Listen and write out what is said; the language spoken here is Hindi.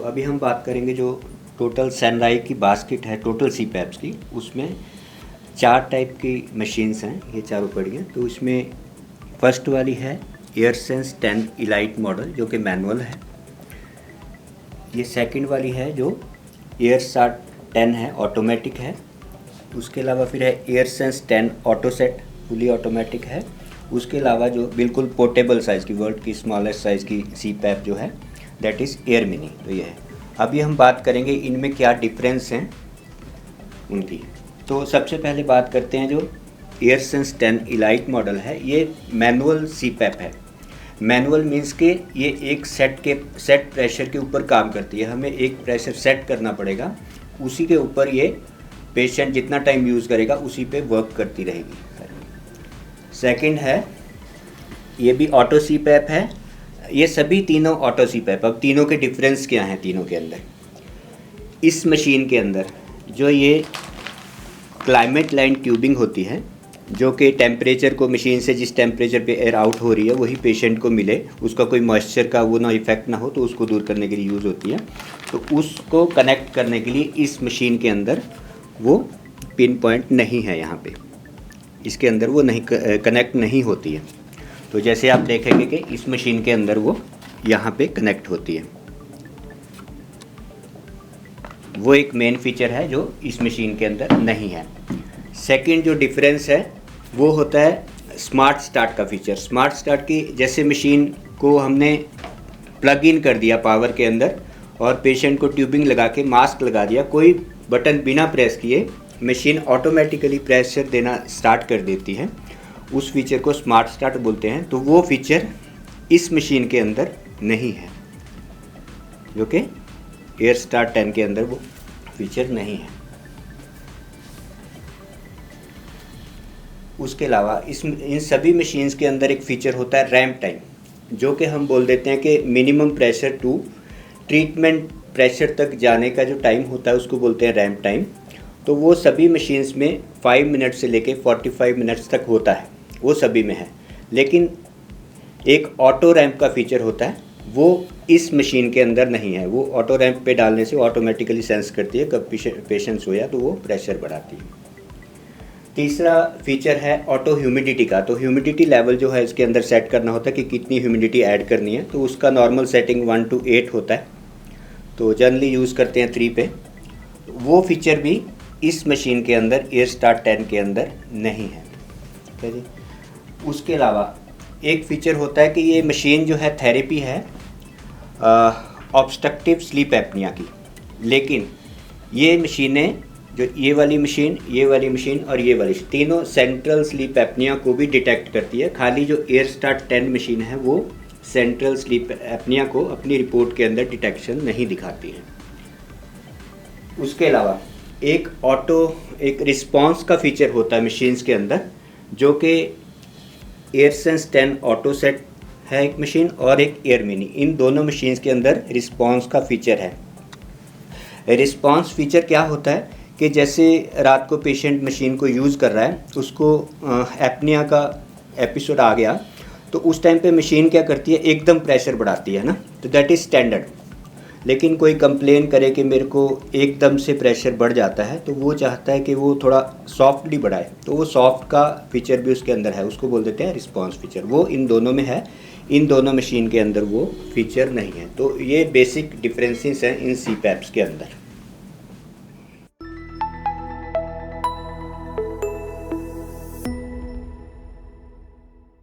अभी हम बात करेंगे जो टोटल सनराइज की बास्केट है टोटल CPAPs की, उसमें 4 टाइप की मशीन्स हैं, ये चारों पड़ी हैं। तो इसमें फर्स्ट वाली है एयरसेंस 10 इलाइट मॉडल जो कि मैनुअल है। ये सेकंड वाली है जो एयरस्टार 10 है, ऑटोमेटिक है। उसके अलावा फिर है एयरसेंस 10 ऑटोसेट, फुली ऑटोमेटिक है। उसके अलावा जो बिल्कुल पोर्टेबल साइज़ की, वर्ल्ड की स्मॉलेस्ट साइज़ की CPAP जो है दैट इज़ एयर मिनी। तो ये है। अभी हम बात करेंगे इनमें क्या डिफरेंस हैं उनकी। तो सबसे पहले बात करते हैं जो एयरसेंस 10 इलाइट मॉडल है, ये मैनुअल CPAP है। मैनुअल मीन्स के ये एक सेट प्रेशर के ऊपर काम करती है। हमें एक प्रेशर सेट करना पड़ेगा, उसी के ऊपर ये पेशेंट जितना टाइम यूज़ करेगा उसी पे वर्क करती रहेगी। सेकंड है, ये भी ऑटो CPAP है। ये सभी तीनों ऑटो CPAP। अब तीनों के डिफरेंस क्या हैं तीनों के अंदर? इस मशीन के अंदर जो ये क्लाइमेट लाइन ट्यूबिंग होती है, जो कि टेम्परेचर को मशीन से जिस टेम्परेचर पे एयर आउट हो रही है वही पेशेंट को मिले, उसका कोई मॉइस्चर का वो ना इफ़ेक्ट ना हो, तो उसको दूर करने के लिए यूज़ होती है। तो उसको कनेक्ट करने के लिए इस मशीन के अंदर वो पिन पॉइंट नहीं है, यहाँ पे इसके अंदर वो नहीं कनेक्ट नहीं होती है। तो जैसे आप देखेंगे कि इस मशीन के अंदर वो यहाँ पे कनेक्ट होती है। वो एक मेन फीचर है जो इस मशीन के अंदर नहीं है। सेकंड जो डिफरेंस है वो होता है स्मार्ट स्टार्ट का फीचर। स्मार्ट स्टार्ट की जैसे मशीन को हमने प्लग इन कर दिया पावर के अंदर और पेशेंट को ट्यूबिंग लगा के मास्क लगा दिया, कोई बटन बिना प्रेस किए मशीन ऑटोमेटिकली प्रेशर देना स्टार्ट कर देती है, उस फीचर को स्मार्ट स्टार्ट बोलते हैं। तो वो फीचर इस मशीन के अंदर नहीं है, जो कि एयरस्टार 10 के अंदर वो फीचर नहीं है। उसके अलावा इन सभी मशीन्स के अंदर एक फ़ीचर होता है रैम्प टाइम, जो कि हम बोल देते हैं कि minimum pressure to treatment pressure तक जाने का जो टाइम होता है उसको बोलते हैं रैम्प टाइम। तो वो सभी मशीन्स में 5 मिनट से लेके 45 मिनट्स तक होता है, वो सभी में है। लेकिन एक ऑटो रैम्प का फीचर होता है, वो इस मशीन के अंदर नहीं है। वो ऑटो रैम्प पे डालने से ऑटोमेटिकली सेंस करती है कब पेशेंट सोया, तो वो प्रेशर बढ़ाती है। तीसरा फीचर है ऑटो ह्यूमिडिटी का। तो ह्यूमिडिटी लेवल जो है इसके अंदर सेट करना होता है कि कितनी ह्यूमिडिटी ऐड करनी है। तो उसका नॉर्मल सेटिंग 1 to 8 होता है, तो जनरली यूज़ करते हैं 3 पे। वो फीचर भी इस मशीन के अंदर एयरस्टार 10 के अंदर नहीं है, ठीक है जी। उसके अलावा एक फ़ीचर होता है कि ये मशीन जो है थेरेपी है ऑब्स्ट्रक्टिव स्लीप एपनिया की। लेकिन ये मशीनें जो ये वाली मशीन और ये वाली तीनों सेंट्रल स्लीप एपनिया को भी डिटेक्ट करती है। खाली जो एयरस्टार 10 मशीन है वो सेंट्रल स्लीप एपनिया को अपनी रिपोर्ट के अंदर डिटेक्शन नहीं दिखाती है। उसके अलावा एक रिस्पॉन्स का फीचर होता है मशीन्स के अंदर, जो कि एयरसेंस 10 ऑटो सेट है एक मशीन और एक एयर मिनी। इन दोनों मशीन्स के अंदर रिस्पॉन्स का फीचर है। रिस्पॉन्स फीचर क्या होता है कि जैसे रात को पेशेंट मशीन को यूज़ कर रहा है, उसको एपनिया का एपिसोड आ गया, तो उस टाइम पे मशीन क्या करती है, एकदम प्रेशर बढ़ाती है ना, तो दैट इज़ स्टैंडर्ड। लेकिन कोई कंप्लेन करे कि मेरे को एकदम से प्रेशर बढ़ जाता है, तो वो चाहता है कि वो थोड़ा सॉफ्टली बढ़ाए, तो वो सॉफ्ट का फीचर भी उसके अंदर है, उसको बोल देते हैं रिस्पॉन्स फीचर। वो इन दोनों में है, इन दोनों मशीन के अंदर वो फीचर नहीं है। तो ये बेसिक डिफरेंसेस हैं इन CPAPs के अंदर।